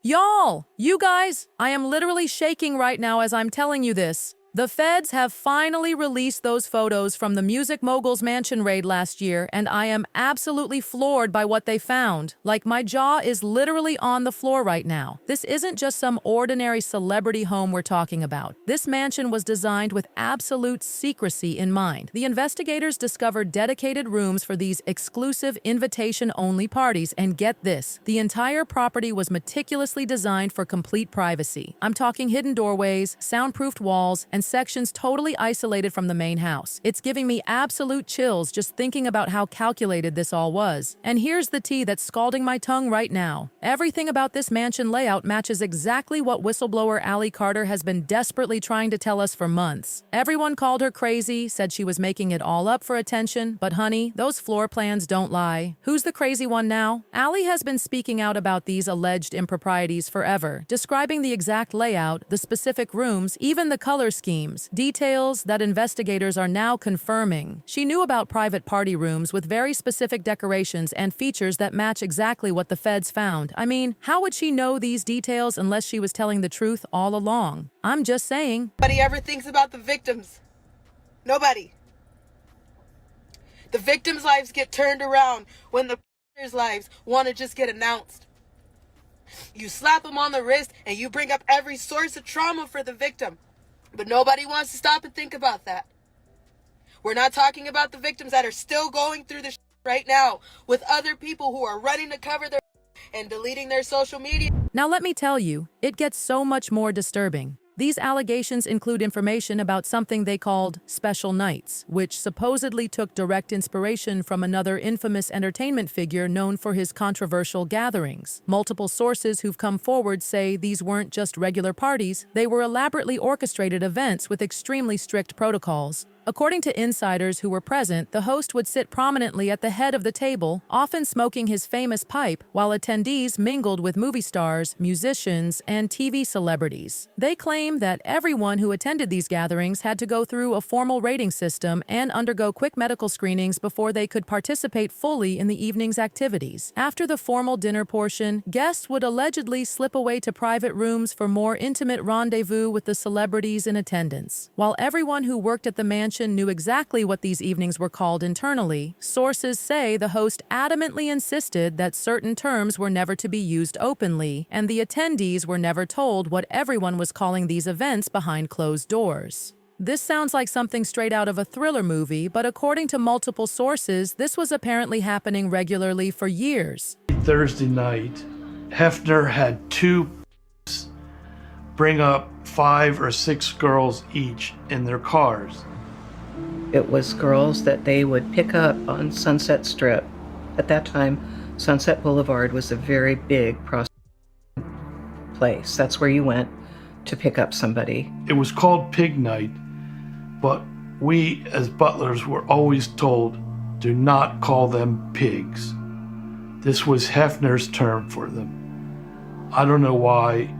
Y'all, you guys, I am literally shaking right now as I'm telling you this. The feds have finally released those photos from the music mogul's mansion raid last year, and I am absolutely floored by what they found. Like, my jaw is literally on the floor right now. This isn't just some ordinary celebrity home we're talking about. This mansion was designed with absolute secrecy in mind. The investigators discovered dedicated rooms for these exclusive invitation-only parties, and get this, the entire property was meticulously designed for complete privacy. I'm talking hidden doorways, soundproofed walls, and sections totally isolated from the main house. It's giving me absolute chills just thinking about how calculated this all was. And here's the tea that's scalding my tongue right now. Everything about this mansion layout matches exactly what whistleblower Allie Carter has been desperately trying to tell us for months. Everyone called her crazy, said she was making it all up for attention, but honey, those floor plans don't lie. Who's the crazy one now? Allie has been speaking out about these alleged improprieties forever, describing the exact layout, the specific rooms, even the color scheme. Details that investigators are now confirming. She knew about private party rooms with very specific decorations and features that match exactly what the feds found. I mean, how would she know these details unless she was telling the truth all along? I'm just saying. Nobody ever thinks about the victims. Nobody. The victims' lives get turned around when the lives want to just get announced. You slap them on the wrist and you bring up every source of trauma for the victim. But nobody wants to stop and think about that. We're not talking about the victims that are still going through the right now with other people who are running to cover their and deleting their social media. Now let me tell you, it gets so much more disturbing. These allegations include information about something they called special nights, which supposedly took direct inspiration from another infamous entertainment figure known for his controversial gatherings. Multiple sources who've come forward say these weren't just regular parties, they were elaborately orchestrated events with extremely strict protocols. According to insiders who were present, the host would sit prominently at the head of the table, often smoking his famous pipe, while attendees mingled with movie stars, musicians, and TV celebrities. They claim that everyone who attended these gatherings had to go through a formal rating system and undergo quick medical screenings before they could participate fully in the evening's activities. After the formal dinner portion, guests would allegedly slip away to private rooms for more intimate rendezvous with the celebrities in attendance. While everyone who worked at the mansion knew exactly what these evenings were called internally, sources say the host adamantly insisted that certain terms were never to be used openly, and the attendees were never told what everyone was calling these events behind closed doors. This sounds like something straight out of a thriller movie, but according to multiple sources, this was apparently happening regularly for years. Thursday night, Hefner had two bring up 5 or 6 girls each in their cars. It was girls that they would pick up on Sunset Strip. At that time, Sunset Boulevard was a very big prostitution place. That's where you went to pick up somebody. It was called Pig Night, but we as butlers were always told, do not call them pigs. This was Hefner's term for them. I don't know why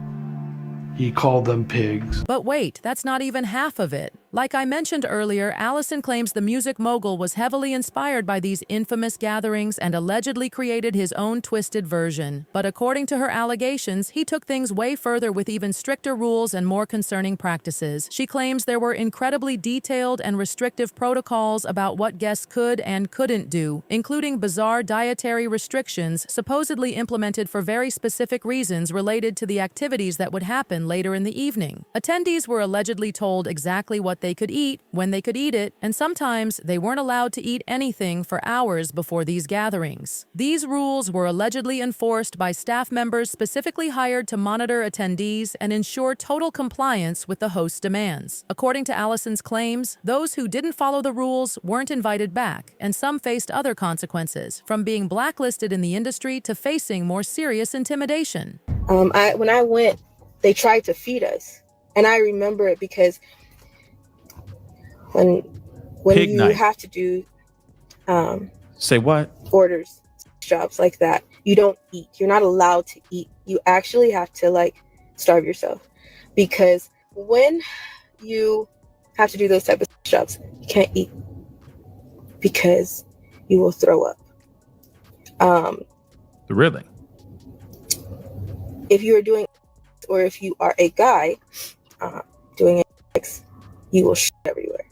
he called them pigs. But wait, that's not even half of it. Like I mentioned earlier, Allison claims the music mogul was heavily inspired by these infamous gatherings and allegedly created his own twisted version. But according to her allegations, he took things way further with even stricter rules and more concerning practices. She claims there were incredibly detailed and restrictive protocols about what guests could and couldn't do, including bizarre dietary restrictions supposedly implemented for very specific reasons related to the activities that would happen later in the evening. Attendees were allegedly told exactly what they could eat, when they could eat it, and sometimes they weren't allowed to eat anything for hours before these gatherings. These rules were allegedly enforced by staff members specifically hired to monitor attendees and ensure total compliance with the host's demands. According to Allison's claims, those who didn't follow the rules weren't invited back, and some faced other consequences, from being blacklisted in the industry to facing more serious intimidation. When I went, they tried to feed us, and I remember it because when Pig you night. have to do Say what? orders, jobs like that, you don't eat. You're not allowed to eat. You actually have to starve yourself, because when you have to do those type of jobs, you can't eat because you will throw up. Really? if you are doing, or if you are a guy doing sex, you will shit everywhere.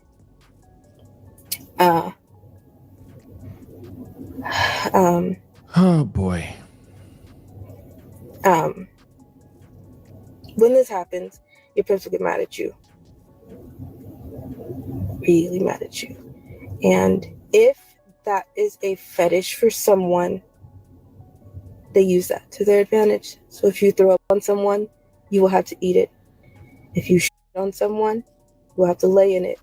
Oh boy. When this happens, your parents will get mad at you. Really mad at you. And if that is a fetish for someone, they use that to their advantage. So if you throw up on someone, you will have to eat it. If you shit on someone, you will have to lay in it.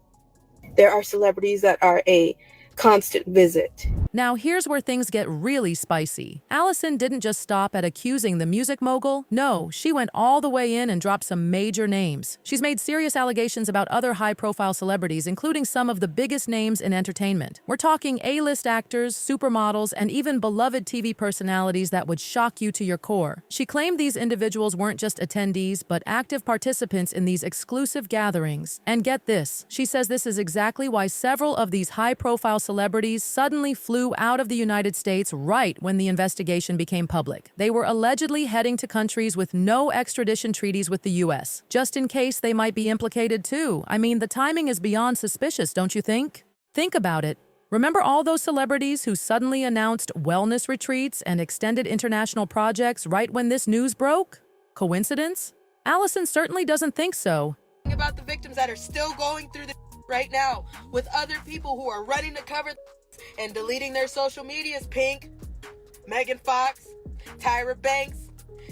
There are celebrities that are a constant visit. Now here's where things get really spicy. Allison didn't just stop at accusing the music mogul. No, she went all the way in and dropped some major names. She's made serious allegations about other high-profile celebrities, including some of the biggest names in entertainment. We're talking A-list actors, supermodels, and even beloved TV personalities that would shock you to your core. She claimed these individuals weren't just attendees, but active participants in these exclusive gatherings. And get this, she says this is exactly why several of these high-profile celebrities suddenly flew out of the United States right when the investigation became public. They were allegedly heading to countries with no extradition treaties with the U.S., just in case they might be implicated too. I mean, the timing is beyond suspicious, don't you think? Think about it. Remember all those celebrities who suddenly announced wellness retreats and extended international projects right when this news broke? Coincidence? Allison certainly doesn't think so. About the victims that are still going through the right now with other people who are running to cover and deleting their social medias. Pink, Megan Fox, Tyra Banks,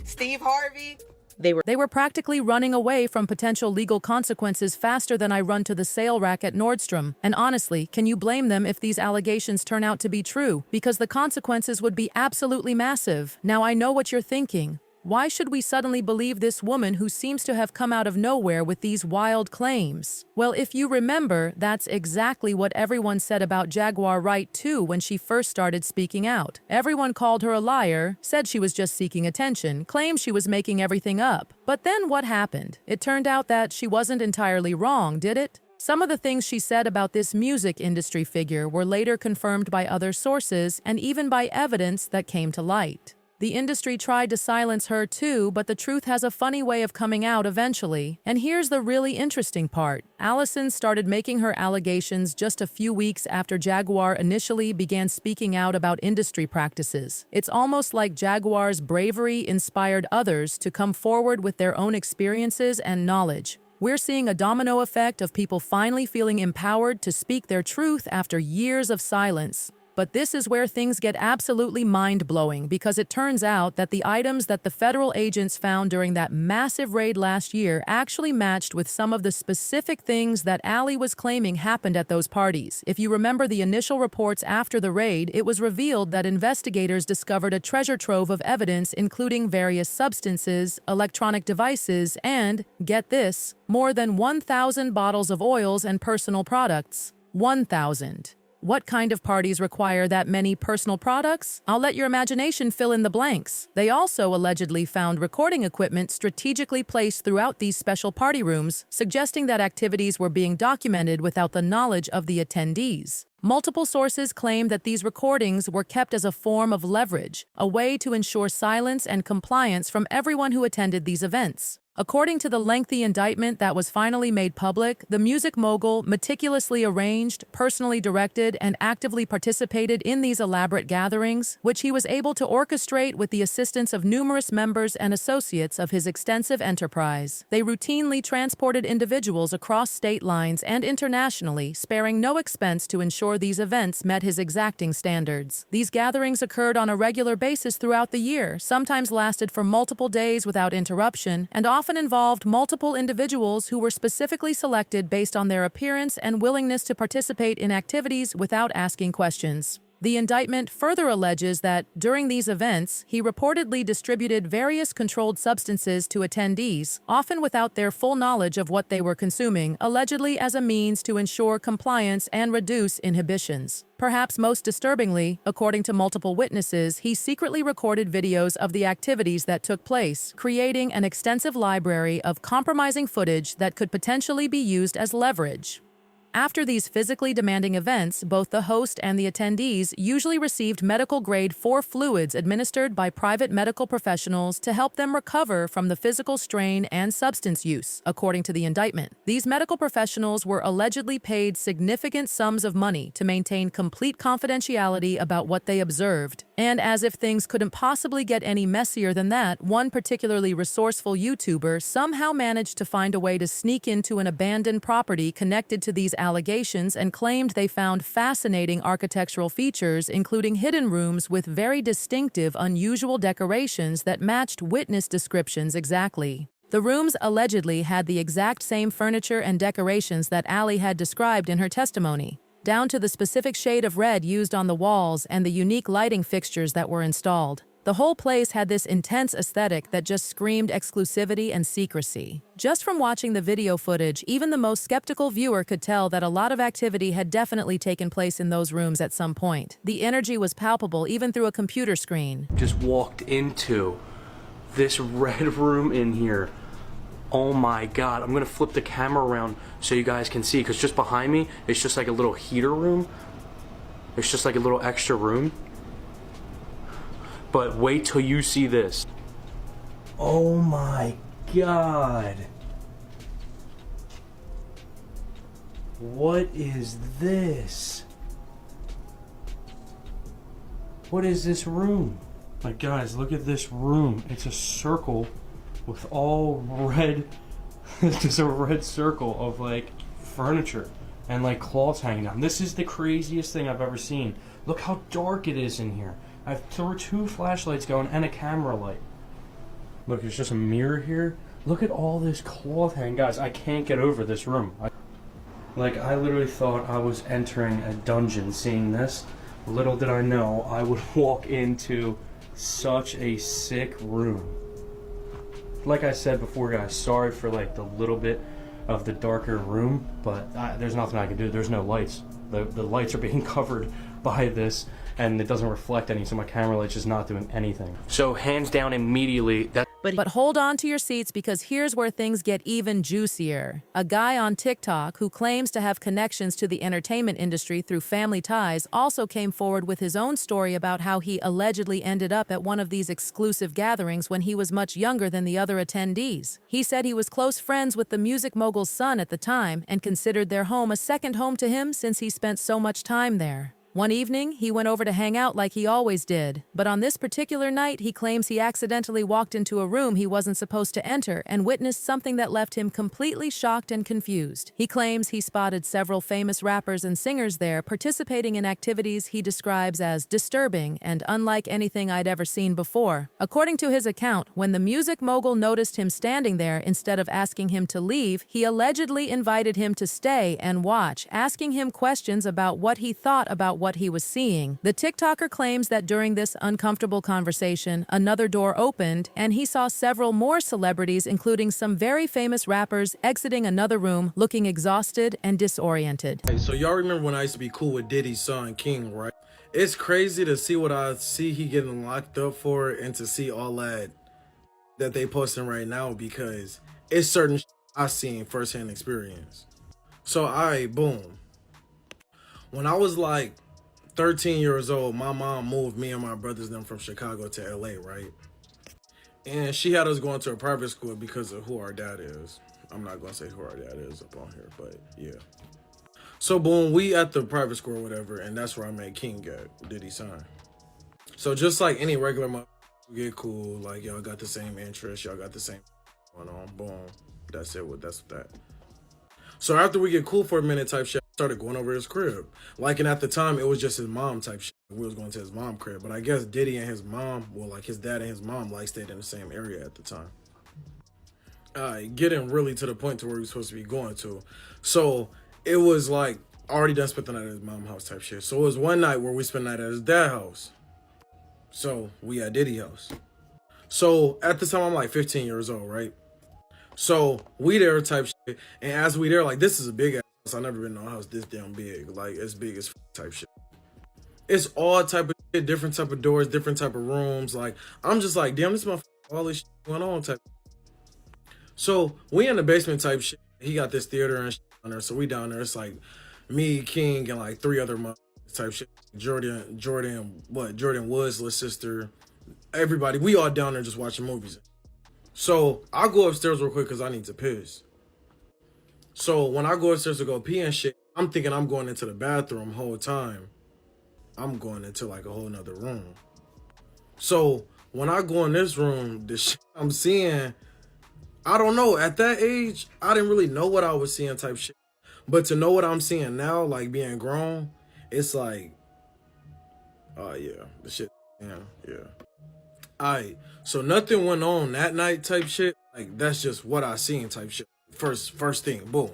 Steve Harvey. They were practically running away from potential legal consequences faster than I run to the sale rack at Nordstrom. And honestly, can you blame them if these allegations turn out to be true? Because the consequences would be absolutely massive. Now I know what you're thinking. Why should we suddenly believe this woman who seems to have come out of nowhere with these wild claims? Well, if you remember, that's exactly what everyone said about Jaguar Wright too when she first started speaking out. Everyone called her a liar, said she was just seeking attention, claimed she was making everything up. But then what happened? It turned out that she wasn't entirely wrong, did it? Some of the things she said about this music industry figure were later confirmed by other sources and even by evidence that came to light. The industry tried to silence her too, but the truth has a funny way of coming out eventually. And here's the really interesting part. Allison started making her allegations just a few weeks after Jaguar initially began speaking out about industry practices. It's almost like Jaguar's bravery inspired others to come forward with their own experiences and knowledge. We're seeing a domino effect of people finally feeling empowered to speak their truth after years of silence. But this is where things get absolutely mind-blowing because it turns out that the items that the federal agents found during that massive raid last year actually matched with some of the specific things that Allie was claiming happened at those parties. If you remember the initial reports after the raid, it was revealed that investigators discovered a treasure trove of evidence including various substances, electronic devices, and, get this, more than 1,000 bottles of oils and personal products. 1,000. What kind of parties require that many personal products? I'll let your imagination fill in the blanks. They also allegedly found recording equipment strategically placed throughout these special party rooms, suggesting that activities were being documented without the knowledge of the attendees. Multiple sources claim that these recordings were kept as a form of leverage, a way to ensure silence and compliance from everyone who attended these events. According to the lengthy indictment that was finally made public, the music mogul meticulously arranged, personally directed, and actively participated in these elaborate gatherings, which he was able to orchestrate with the assistance of numerous members and associates of his extensive enterprise. They routinely transported individuals across state lines and internationally, sparing no expense to ensure these events met his exacting standards. These gatherings occurred on a regular basis throughout the year, sometimes lasted for multiple days without interruption, and often involved multiple individuals who were specifically selected based on their appearance and willingness to participate in activities without asking questions. The indictment further alleges that, during these events, he reportedly distributed various controlled substances to attendees, often without their full knowledge of what they were consuming, allegedly as a means to ensure compliance and reduce inhibitions. Perhaps most disturbingly, according to multiple witnesses, he secretly recorded videos of the activities that took place, creating an extensive library of compromising footage that could potentially be used as leverage. After these physically demanding events, both the host and the attendees usually received medical-grade 4 fluids administered by private medical professionals to help them recover from the physical strain and substance use, according to the indictment. These medical professionals were allegedly paid significant sums of money to maintain complete confidentiality about what they observed. And as if things couldn't possibly get any messier than that, one particularly resourceful YouTuber somehow managed to find a way to sneak into an abandoned property connected to these allegations and claimed they found fascinating architectural features, including hidden rooms with very distinctive, unusual decorations that matched witness descriptions exactly. The rooms allegedly had the exact same furniture and decorations that Allie had described in her testimony, down to the specific shade of red used on the walls and the unique lighting fixtures that were installed. The whole place had this intense aesthetic that just screamed exclusivity and secrecy. Just from watching the video footage, even the most skeptical viewer could tell that a lot of activity had definitely taken place in those rooms at some point. The energy was palpable even through a computer screen. Just walked into this red room in here. Oh my god, I'm gonna flip the camera around so you guys can see, because just behind me, it's just like a little heater room. It's just like a little extra room. But wait till you see this. Oh my god. What is this? What is this room? Like, guys, look at this room. It's a circle with all red, just a red circle of like furniture and like cloths hanging down. This is the craziest thing I've ever seen. Look how dark it is in here. There were 2 flashlights going and a camera light. Look, there's just a mirror here. Look at all this cloth hanging. Guys, I can't get over this room. I literally thought I was entering a dungeon seeing this. Little did I know I would walk into such a sick room. Like I said before, guys, sorry for like the little bit of the darker room, but there's nothing I can do. There's no lights. The lights are being covered by this, and it doesn't reflect any, so my camera light's just not doing anything. So hands down, immediately, But hold on to your seats, because here's where things get even juicier. A guy on TikTok who claims to have connections to the entertainment industry through family ties also came forward with his own story about how he allegedly ended up at one of these exclusive gatherings when he was much younger than the other attendees. He said he was close friends with the music mogul's son at the time and considered their home a second home to him since he spent so much time there. One evening, he went over to hang out like he always did, but on this particular night, he claims he accidentally walked into a room he wasn't supposed to enter and witnessed something that left him completely shocked and confused. He claims he spotted several famous rappers and singers there participating in activities he describes as disturbing and unlike anything I'd ever seen before. According to his account, when the music mogul noticed him standing there instead of asking him to leave, he allegedly invited him to stay and watch, asking him questions about what he thought about what he was seeing. The TikToker claims that during this uncomfortable conversation, another door opened and he saw several more celebrities, including some very famous rappers, exiting another room looking exhausted and disoriented. Hey, so y'all remember when I used to be cool with Diddy's son, King, right? It's crazy to see what I see he getting locked up for and to see all that they posting right now, because it's certain I seen firsthand experience. So boom. When I was like 13 years old, my mom moved me and my brothers them from Chicago to LA, right? And she had us going to a private school because of who our dad is. I'm not gonna say who our dad is up on here, but yeah. So boom, we at the private school or whatever, and that's where I met King at, Diddy's son. So just like any regular mother, we get cool, like y'all got the same interests, y'all got the same going on, boom. That's that. So after we get cool for a minute type shit, I started going over his crib. Like, and at the time, it was just his mom type shit. We was going to his mom crib. But I guess Diddy and his mom, well, like his dad and his mom, like stayed in the same area at the time. Getting really to the point to where we were supposed to be going to. So it was like, already done spent the night at his mom's house type shit. So it was one night where we spent the night at his dad's house. So we at Diddy's house. So at the time, I'm like 15 years old, right? So we there type shit, and as we there, like, this is a big ass house. I've never been in a house this damn big, like as big as type shit. It's all type of shit, different type of doors, different type of rooms. Like, I'm just like, damn, this motherfucker, all this shit going on type. So we in the basement type shit. He got this theater and shit down there, so we down there. It's like Me, King, and like 3 other type shit. Jordan Woods' little sister, everybody. We all down there just watching movies. So I go upstairs real quick because I need to piss. So when I go upstairs to go pee and shit, I'm thinking I'm going into the bathroom whole time. I'm going into like a whole nother room. So when I go in this room, the shit I'm seeing, I don't know. At that age, I didn't really know what I was seeing type shit. But to know what I'm seeing now, like being grown, it's like, oh yeah, the shit, yeah. Alright, so nothing went on that night type shit. Like that's just what I seen type shit. First thing, boom.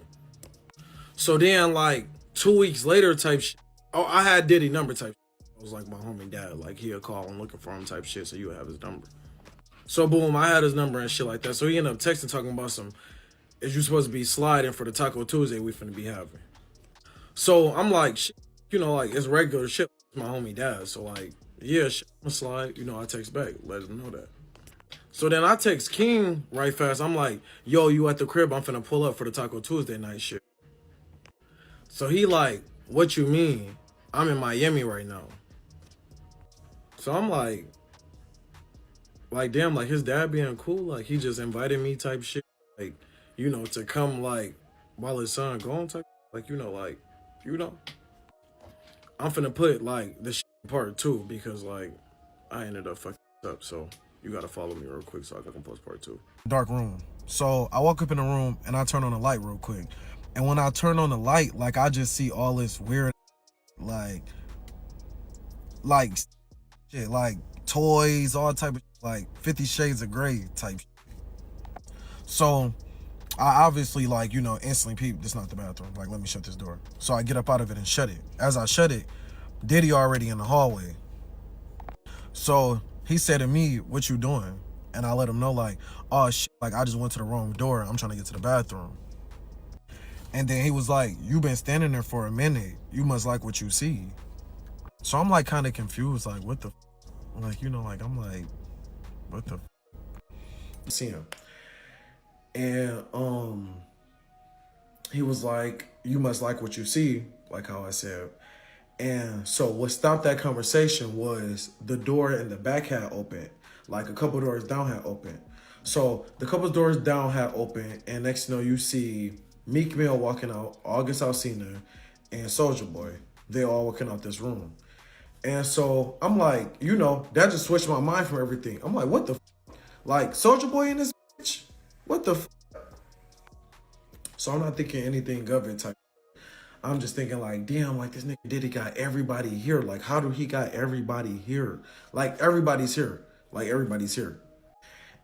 So then like 2 weeks later type shit. Oh, I had Diddy number type shit. It was like my homie dad. Like he'll call and looking for him type shit. So you would have his number. So boom, I had his number and shit like that. So he ended up texting talking about some, is you supposed to be sliding for the Taco Tuesday we finna be having. So I'm like, shit, you know, like it's regular shit. It's my homie dad. So like, yeah, shit, I'm gonna slide. You know, I text back, let him know that. So then I text King right fast. I'm like, yo, you at the crib? I'm finna pull up for the Taco Tuesday night shit. So he like, what you mean? I'm in Miami right now. So I'm like damn, like his dad being cool, like he just invited me type shit, like, you know, to come like while his son gone type, like, you know, like, you know. I'm finna put like this shit in part 2 because like I ended up fucking up, so you gotta follow me real quick so I can post part 2. Dark room. So I walk up in the room and I turn on the light real quick. And when I turn on the light, like I just see all this weird like shit, like toys, all type of like 50 Shades of Grey type shit. So I obviously like, you know, instantly peep, this is not the bathroom. Like, let me shut this door. So I get up out of it and shut it. As I shut it, Diddy already in the hallway. So he said to me, what you doing? And I let him know like, oh shit, like I just went to the wrong door. I'm trying to get to the bathroom. And then he was like, you been standing there for a minute. You must like what you see. So I'm like kind of confused, like what the, like, you know, like I'm like, what the, See him. And he was like, you must like what you see, like how I said. And so what stopped that conversation was the door in the back had opened, like a couple doors down had opened. So the couple doors down had opened, and next you know, you see Meek Mill walking out, August Alsina, and Soulja Boy. They all walking out this room. And so I'm like, you know, that just switched my mind from everything. I'm like, what the f-? Like, Soulja Boy in this bitch? What the f-? So I'm not thinking anything of it type. I'm just thinking like, damn, like this nigga Diddy got everybody here. Like, how do he got everybody here? Like, everybody's here. Like, everybody's here.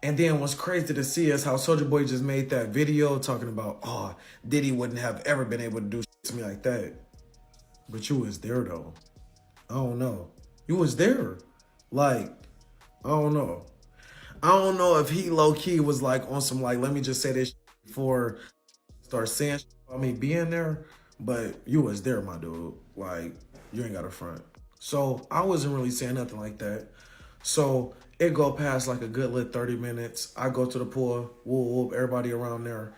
And then what's crazy to see is how Soulja Boy just made that video talking about, oh, Diddy wouldn't have ever been able to do shit to me like that. But you was there though. I don't know. You was there. Like, I don't know. I don't know if he low-key was like on some like, let me just say this before I start saying shit about me being there. But you was there, my dude. Like, you ain't got a front. So I wasn't really saying nothing like that. So it go past like a good lit 30 minutes. I go to the pool, whoop, everybody around there.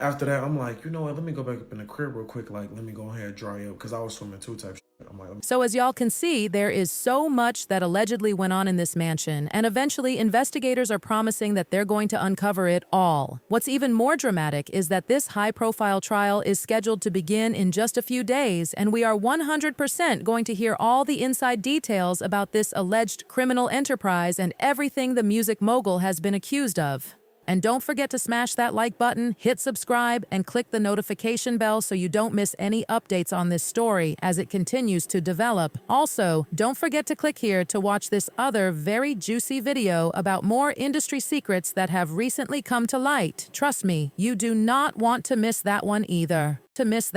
After that, I'm like, you know what? Let me go back up in the crib real quick. Like, let me go ahead and dry up because I was swimming too type shit. I'm like, So as y'all can see, there is so much that allegedly went on in this mansion, and eventually investigators are promising that they're going to uncover it all. What's even more dramatic is that this high-profile trial is scheduled to begin in just a few days, and we are 100% going to hear all the inside details about this alleged criminal enterprise and everything the music mogul has been accused of. And don't forget to smash that like button, hit subscribe, and click the notification bell so you don't miss any updates on this story as it continues to develop. Also, don't forget to click here to watch this other very juicy video about more industry secrets that have recently come to light. Trust me, you do not want to miss that one either. To miss